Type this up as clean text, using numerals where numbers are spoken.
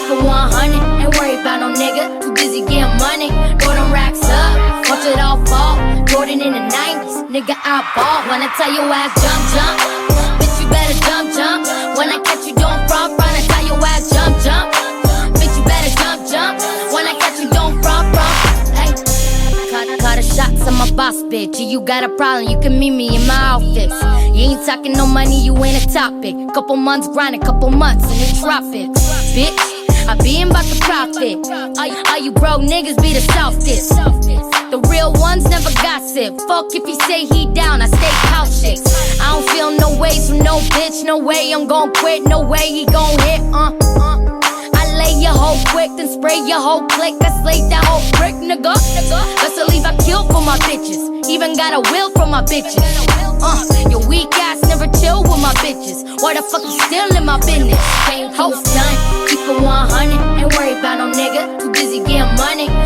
keep it 100. Ain't worried about no nigga, too busy getting money. Throw them racks up, watch it all fall. Jordan in the 90s, nigga I ball. When I tell you ass jump, jump, bitch you better jump, jump. When I catch you doing front, I tell you ass jump, jump, bitch you better jump, jump. When I catch you doing front, hey. Cut the shots on my boss, bitch. You got a problem, you can meet me in my office. You ain't talking no money, you ain't a topic. Couple months grinding, couple months in the tropics. Bitch, I be about the profit. All you broke niggas be the softest. The real ones never gossip. Fuck if he say he down, I stay cautious. I don't feel no ways from no bitch. No way I'm gon' quit, no way he gon' hit. I lay your hoe quick, then spray your whole clique. I slayed that whole brick, nigga. Best believe I kill for my bitches. Even got a will for my bitches. Your weak ass never chill with my bitches. Why the fuck you still in my business? Host done, keep it 100.